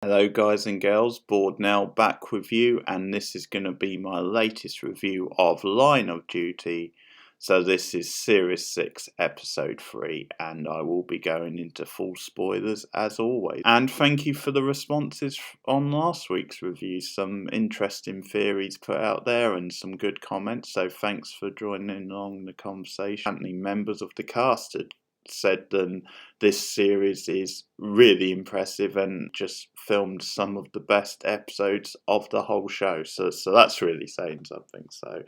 Hello guys and girls, Board now back with you, and this is going to be my latest review of Line of Duty. So this is Series 6 Episode 3, and I will be going into full spoilers as always. And thank you for the responses on last week's review, some interesting theories put out there and some good comments, so thanks for joining along the conversation. Apparently members of the cast had said that this series is really impressive and just filmed some of the best episodes of the whole show. So that's really saying something. So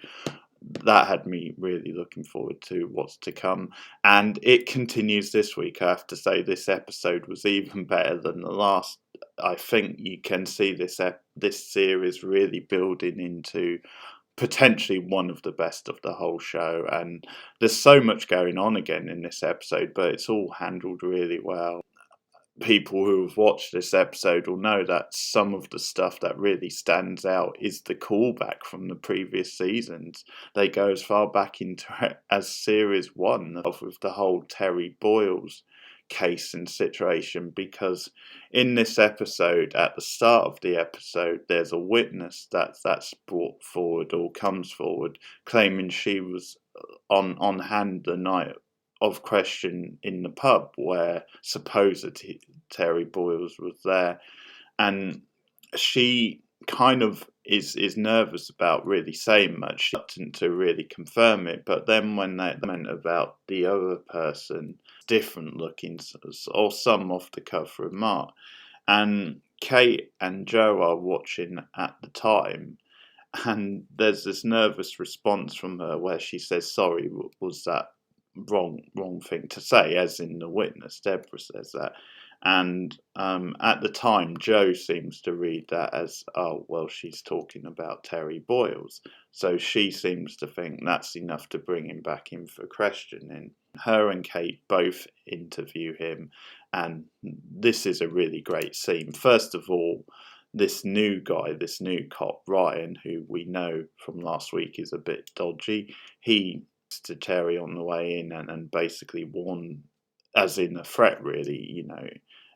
that had me really looking forward to what's to come. And it continues this week. I have to say this episode was even better than the last. I think you can see this series really building into potentially one of the best of the whole show, and there's so much going on again in this episode, but it's all handled really well. People who have watched this episode will know that some of the stuff that really stands out is the callback from the previous seasons. They go as far back into it as series 1 with the whole Terry Boyle's case and situation, because in this episode, at the start of the episode, there's a witness that's brought forward or comes forward claiming she was on hand the night of question in the pub where supposedly Terry Boyles was there, and she kind of is nervous about really saying much, reluctant to really confirm it. But then when they meant about the other person, different looking, or some off the cuff remark, and Kate and Joe are watching at the time, and there's this nervous response from her where she says, "Sorry, was that wrong thing to say?" As in the witness, Deborah says that. And at the time, Joe seems to read that as, oh, well, she's talking about Terry Boyles. So she seems to think that's enough to bring him back in for questioning. Her and Kate both interview him, and this is a really great scene. First of all, this new guy, this new cop, Ryan, who we know from last week is a bit dodgy, he to Terry on the way in and basically warn, as in a threat really,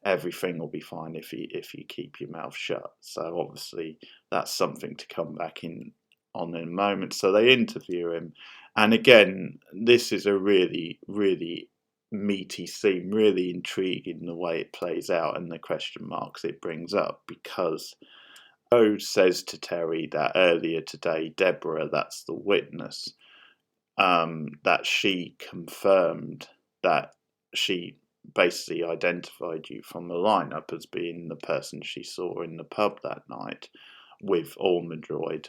everything will be fine if you keep your mouth shut. So obviously that's something to come back in on in a moment. So they interview him, and again, this is a really, really meaty scene, really intriguing the way it plays out and the question marks it brings up, because Joe says to Terry that earlier today, Deborah, that's the witness, that she confirmed that she basically identified you from the lineup as being the person she saw in the pub that night with Ormadroid.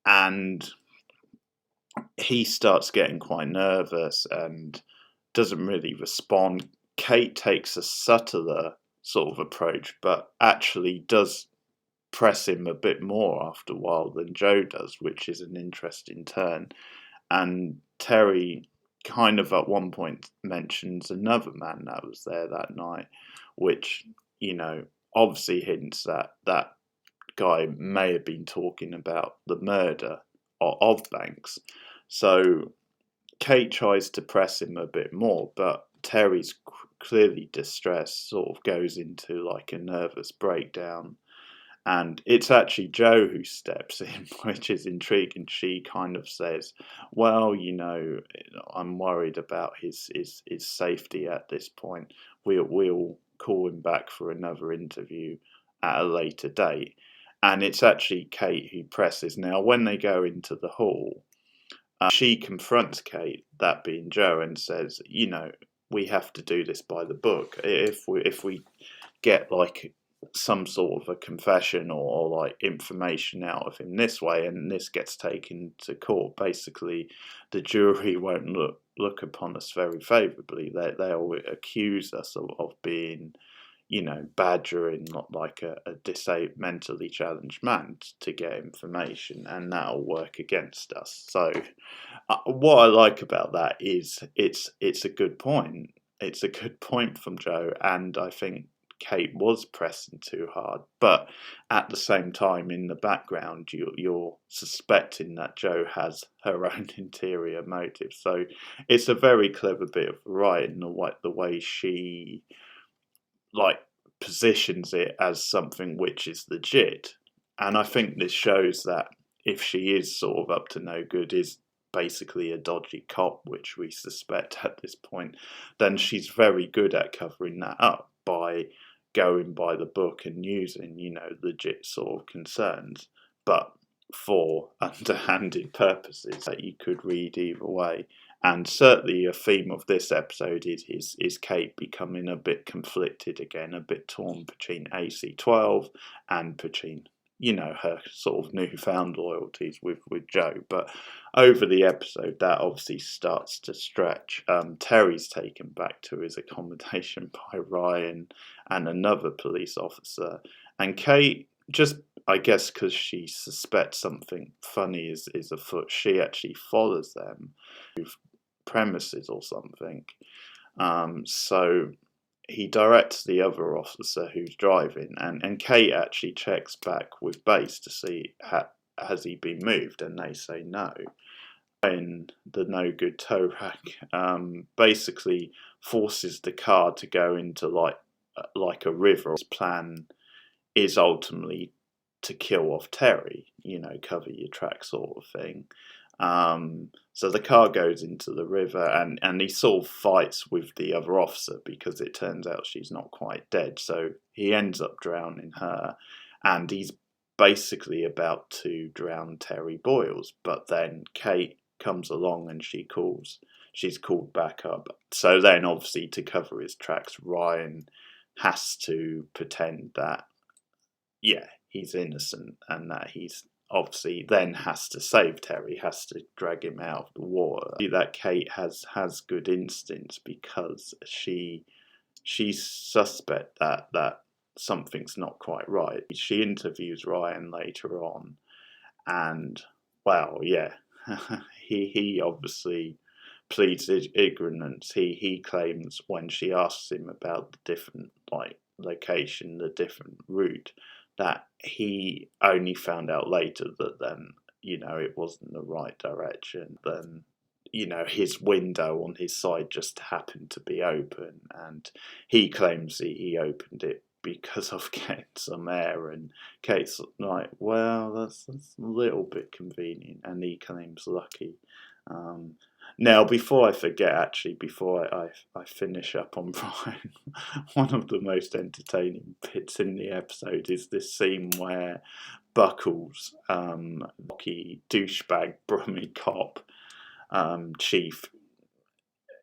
And he starts getting quite nervous and doesn't really respond. Kate takes a subtler sort of approach, but actually does press him a bit more after a while than Joe does, which is an interesting turn. And Terry kind of at one point mentions another man that was there that night, which, obviously hints that that guy may have been talking about the murder of Banks. So Kate tries to press him a bit more, but Terry's clearly distressed, sort of goes into like a nervous breakdown. And it's actually Joe who steps in, which is intriguing. She kind of says, well, I'm worried about his safety at this point. We'll call him back for another interview at a later date. And it's actually Kate who presses. Now, when they go into the hall, she confronts Kate, that being Joe, and says, we have to do this by the book. If we get like some sort of a confession or like information out of him this way, and this gets taken to court, basically the jury won't look upon us very favourably. They'll accuse us of being, badgering not like a mentally challenged man to get information, and that'll work against us. So what I like about that is it's a good point. It's a good point from Joe, and I think Kate was pressing too hard, but at the same time, in the background, you're suspecting that Joe has her own interior motives. So it's a very clever bit of writing, the way she positions it as something which is legit. And I think this shows that if she is sort of up to no good, is basically a dodgy cop, which we suspect at this point, then she's very good at covering that up by going by the book and using, legit sort of concerns, but for underhanded purposes that you could read either way. And certainly a theme of this episode is Kate becoming a bit conflicted again, a bit torn between AC-12 and between, her sort of newfound loyalties with Joe. But over the episode, that obviously starts to stretch. Terry's taken back to his accommodation by Ryan and another police officer. And Kate, just, I guess, because she suspects something funny is afoot, she actually follows them with premises or something. So he directs the other officer who's driving, and Kate actually checks back with base to see has he been moved, and they say no. And the no good tow rack basically forces the car to go into like a river. His plan is ultimately to kill off Terry, cover your track sort of thing. So the car goes into the river, and he sort of fights with the other officer because it turns out she's not quite dead. So he ends up drowning her, and he's basically about to drown Terry Boyles. But then Kate comes along and she's called back up. So then obviously to cover his tracks, Ryan has to pretend that, he's innocent and that he's obviously then has to save Terry, has to drag him out of the water. That Kate has good instincts because she suspect that something's not quite right. She interviews Ryan later on, and he obviously pleads ignorance. He claims when she asks him about the different location, the different route, that he only found out later that then, it wasn't the right direction. Then, his window on his side just happened to be open, and he claims he opened it because of getting some air, and Kate's like, well, that's a little bit convenient, and he claims lucky. Now, before I forget, actually, before I finish up on Brian, one of the most entertaining bits in the episode is this scene where Buckles, rocky douchebag Brummie cop chief,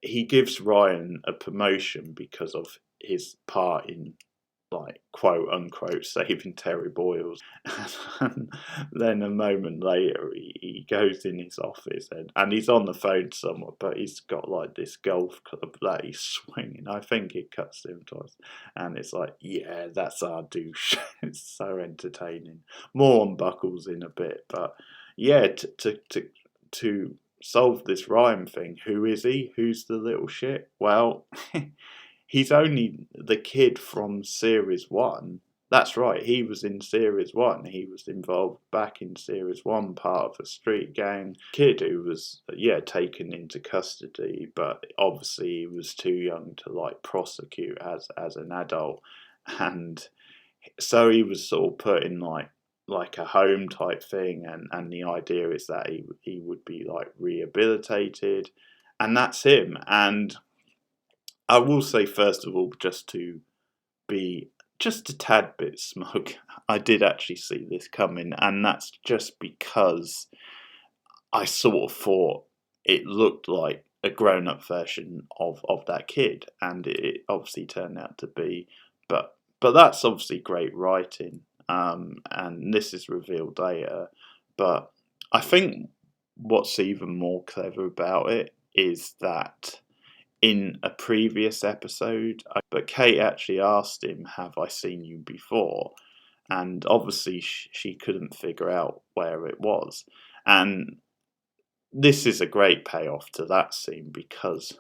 he gives Ryan a promotion because of his part in, quote unquote, saving Terry Boyles. And then a moment later he goes in his office and he's on the phone to someone, but he's got this golf club that he's swinging. I think it cuts to him twice, and it's like, yeah, that's our douche. It's so entertaining. More on Buckles in a bit, but yeah, to solve this Ryan thing, who is he? Who's the little shit? Well, he's only the kid from Series 1. That's right, he was in Series 1. He was involved back in Series 1, part of a street gang kid who was, taken into custody, but obviously he was too young to, prosecute as an adult. And so he was sort of put in, like a home type thing, and the idea is that he would be, rehabilitated, and that's him. And I will say, first of all, just to be just a tad bit smug, I did actually see this coming, and that's just because I sort of thought it looked like a grown-up version of that kid, and it obviously turned out to be. But that's obviously great writing, and this is revealed later. But I think what's even more clever about it is that in a previous episode, but Kate actually asked him, have I seen you before? And obviously she couldn't figure out where it was. And this is a great payoff to that scene, because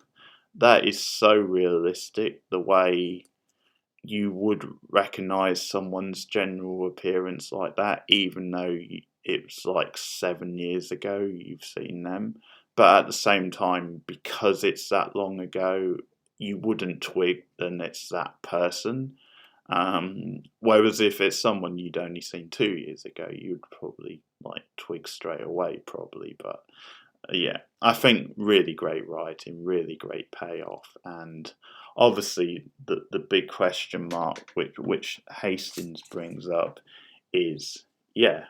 that is so realistic, the way you would recognise someone's general appearance like that, even though it's 7 years ago you've seen them. But at the same time, because it's that long ago, you wouldn't twig that it's that person. Whereas if it's someone you'd only seen 2 years ago, you'd probably like twig straight away, probably. But yeah, I think really great writing, really great payoff, and obviously the big question mark which Hastings brings up is, yeah,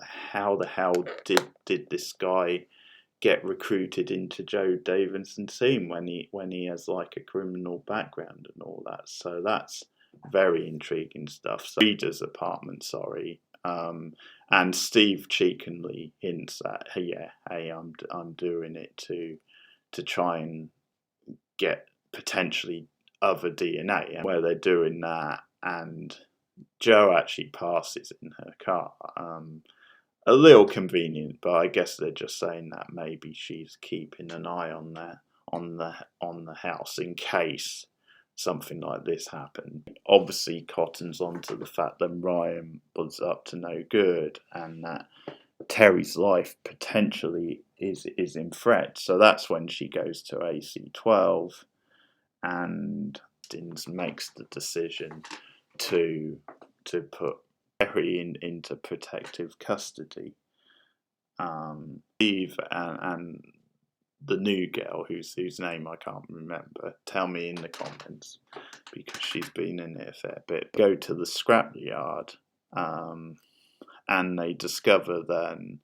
how the hell did this guy get recruited into Joe Davidson's team when he has like a criminal background and all that? So that's very intriguing stuff. So Reader's apartment, sorry. And Steve cheekily hints at, hey, I'm doing it to try and get potentially other DNA, and where they're doing that, and Joe actually passes in her car. A little convenient, but I guess they're just saying that maybe she's keeping an eye on the house in case something like this happened. Obviously, cottons onto the fact that Ryan was up to no good and that Terry's life potentially is in threat. So that's when she goes to AC12 and makes the decision to put Terry into protective custody. Steve and the new girl, whose name I can't remember, tell me in the comments because she's been in it a fair bit, go to the scrapyard, and they discover then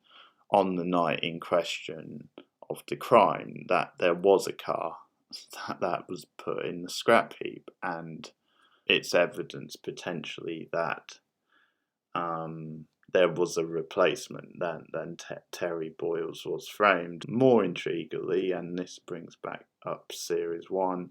on the night in question of the crime that there was a car that was put in the scrap heap, and it's evidence potentially that there was a replacement. Then Terry Boyles was framed. More intriguingly, and this brings back up series 1,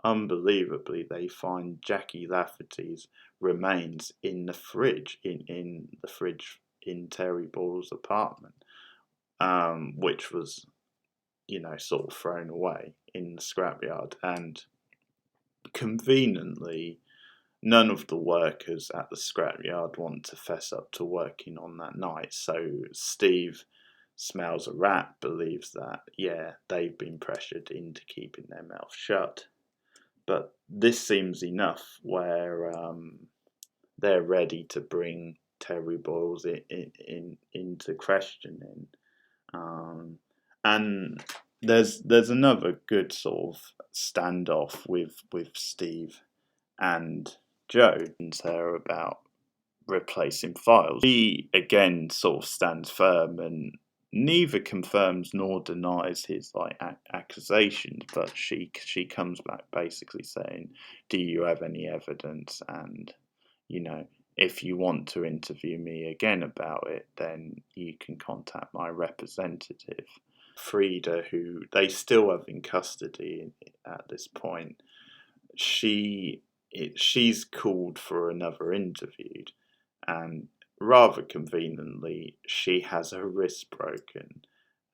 unbelievably, they find Jackie Lafferty's remains in the fridge, in the fridge in Terry Boyle's apartment, which was, sort of thrown away in the scrapyard. And conveniently, none of the workers at the scrapyard want to fess up to working on that night. So Steve smells a rat, believes that, they've been pressured into keeping their mouth shut. But this seems enough where they're ready to bring Terry Boyles into questioning. And there's another good sort of standoff with Steve and Joe and her about replacing files. He again sort of stands firm and neither confirms nor denies his accusations, but she comes back basically saying, do you have any evidence? And if you want to interview me again about it, then you can contact my representative. Frida, who they still have in custody at this point, she's called for another interview, and rather conveniently, she has her wrist broken.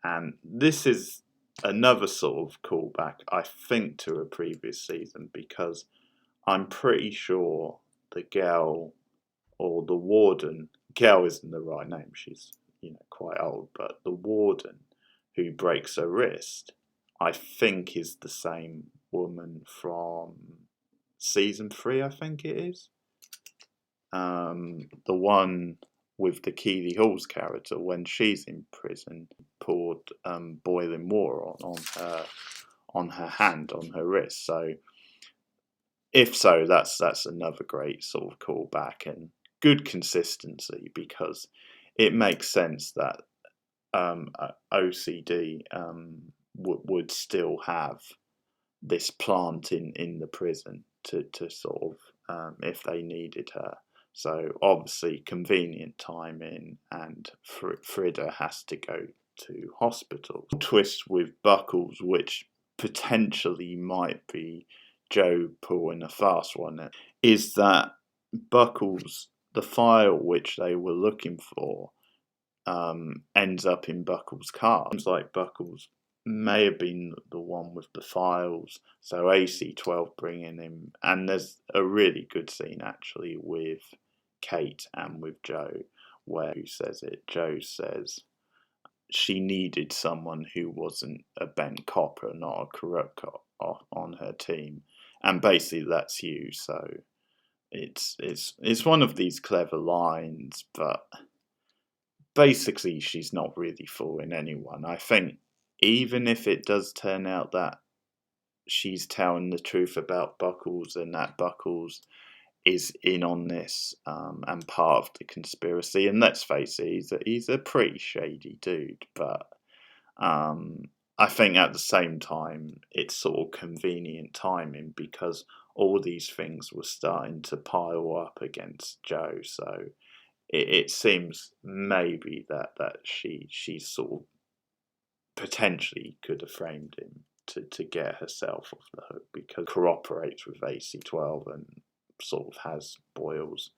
And this is another sort of callback, I think, to a previous season, because I'm pretty sure the girl, or the warden, girl isn't the right name, she's quite old, but the warden who breaks her wrist, I think is the same woman from season 3, I think it is. The one with the Keeley Hall's character, when she's in prison, poured boiling water on her hand, on her wrist. So if so, that's another great sort of callback and good consistency, because it makes sense that OCD would still have this plant in the prison to sort of if they needed her. So obviously convenient timing, and Frida has to go to hospital. Twist with Buckles, which potentially might be Joe pulling a fast one, is that Buckles, the file which they were looking for, ends up in Buckles' car. Seems like Buckles may have been the one with the files, so AC12 bringing him. And there's a really good scene actually with Kate and with Joe, where Joe says she needed someone who wasn't a bent copper, not a corrupt cop, on her team, and basically that's you. So it's one of these clever lines, but basically she's not really fooling anyone. I think even if it does turn out that she's telling the truth about Buckles and that Buckles is in on this and part of the conspiracy, and let's face it, he's a pretty shady dude, but I think at the same time it's sort of convenient timing because all these things were starting to pile up against Joe, so it seems maybe that she sort of potentially could have framed him to get herself off the hook because cooperates with AC12 and sort of has Boyle's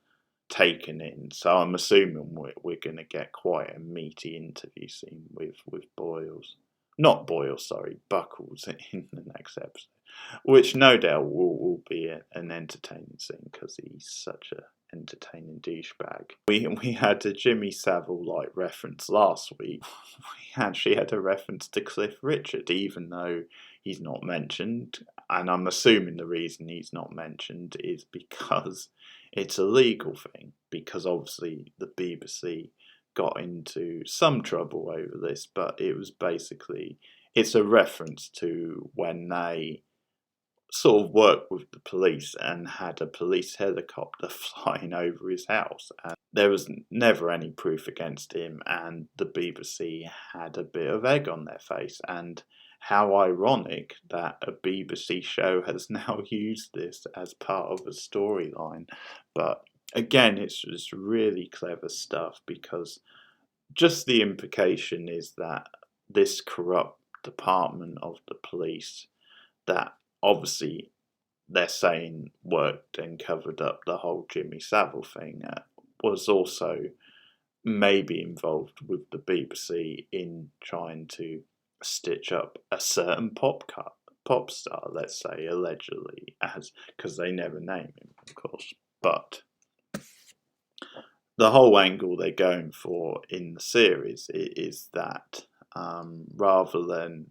taken in. So I'm assuming we're going to get quite a meaty interview scene with Boyle's. Not Boyle, sorry, Buckles in the next episode. Which no doubt will be an entertaining scene because he's such a entertaining douchebag. We had a Jimmy Savile reference last week. We actually had a reference to Cliff Richard, even though he's not mentioned. And I'm assuming the reason he's not mentioned is because it's a legal thing. Because obviously the BBC got into some trouble over this, but it was basically, it's a reference to when they sort of worked with the police and had a police helicopter flying over his house, and there was never any proof against him, and the BBC had a bit of egg on their face. And how ironic that a BBC show has now used this as part of a storyline. But again, it's just really clever stuff because just the implication is that this corrupt department of the police that obviously they're saying worked and covered up the whole Jimmy Savile thing was also maybe involved with the BBC in trying to stitch up a certain pop star, let's say, allegedly, as because they never name him, of course. But the whole angle they're going for in the series is that rather than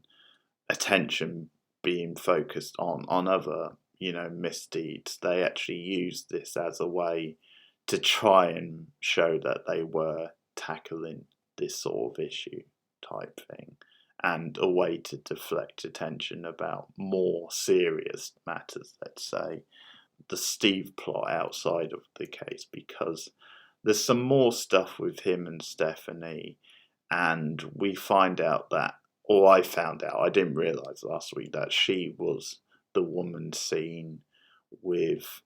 attention being focused on other, misdeeds, they actually used this as a way to try and show that they were tackling this sort of issue type thing, and a way to deflect attention about more serious matters, let's say, the Steve plot outside of the case, because there's some more stuff with him and Stephanie, and we find out that, or I found out, I didn't realise last week, that she was the woman seen with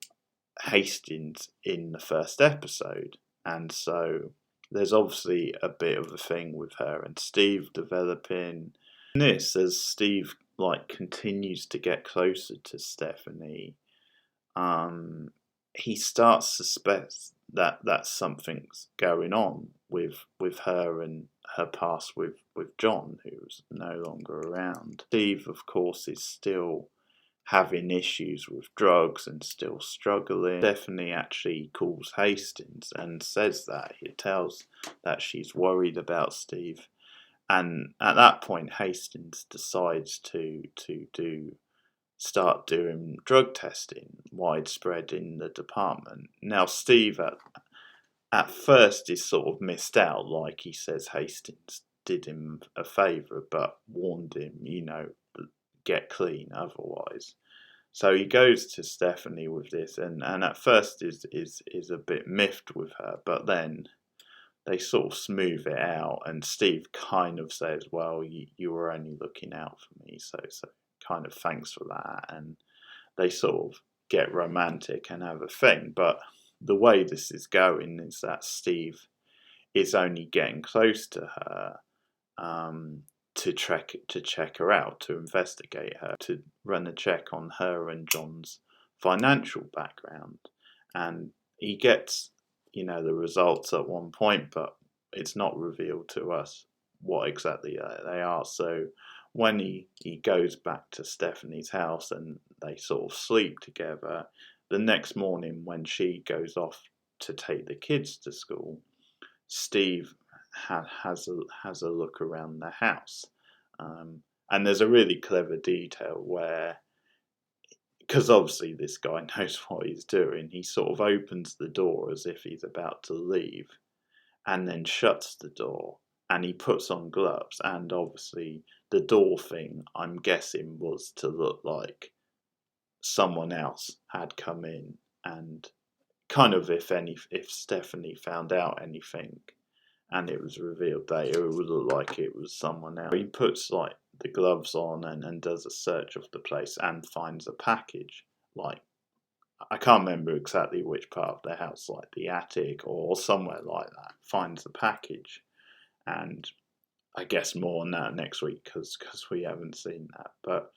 Hastings in the first episode. And so there's obviously a bit of a thing with her and Steve developing. This, as Steve continues to get closer to Stephanie, he starts to suspect that something's going on with her and her past with John, who's no longer around. Steve, of course, is still having issues with drugs and still struggling. Stephanie actually calls Hastings and says that. He tells that she's worried about Steve. And at that point, Hastings decides to start doing drug testing widespread in the department. Now, Steve at first is sort of missed out, like he says Hastings did him a favour but warned him, get clean otherwise. So he goes to Stephanie with this, and at first is a bit miffed with her, but then they sort of smooth it out, and Steve kind of says, well, you were only looking out for me, so kind of thanks for that, and they sort of get romantic and have a thing. But the way this is going is that Steve is only getting close to her to check her out, to investigate her, to run a check on her and John's financial background. And he gets, the results at one point, but it's not revealed to us what exactly they are. So when he goes back to Stephanie's house and they sort of sleep together, the next morning when she goes off to take the kids to school, Steve has a look around the house, and there's a really clever detail where, because obviously this guy knows what he's doing, he sort of opens the door as if he's about to leave and then shuts the door, and he puts on gloves, and obviously the door thing, I'm guessing, was to look like someone else had come in, and kind of if Stephanie found out anything and it was revealed that it would look like it was someone else. He puts like the gloves on and does a search of the place and finds a package. Like, I can't remember exactly which part of the house, like the attic or somewhere like that. Finds the package, and I guess more on that next week because we haven't seen that. But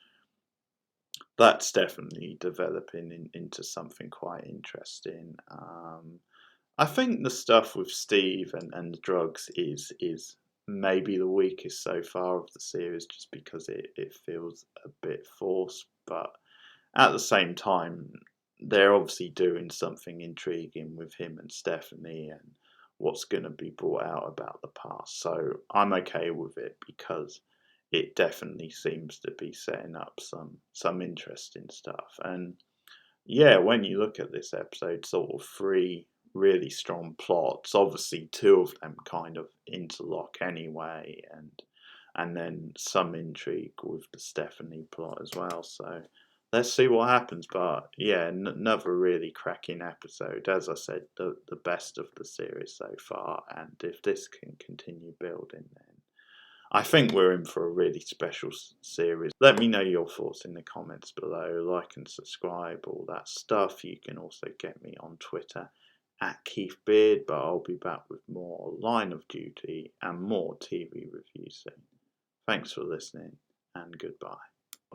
that's definitely developing into something quite interesting. I think the stuff with Steve and the drugs is maybe the weakest so far of the series, just because it feels a bit forced. But at the same time, they're obviously doing something intriguing with him and Stephanie and what's going to be brought out about the past. So I'm okay with it because it definitely seems to be setting up some interesting stuff. And yeah, when you look at this episode, sort of three really strong plots. Obviously, two of them kind of interlock anyway, and then some intrigue with the Stephanie plot as well. So let's see what happens. But yeah, another really cracking episode. As I said, the best of the series so far. And if this can continue building, then I think we're in for a really special series. Let me know your thoughts in the comments below. Like and subscribe, all that stuff. You can also get me on Twitter at Keith Beard, but I'll be back with more Line of Duty and more TV reviews soon. Thanks for listening, and goodbye.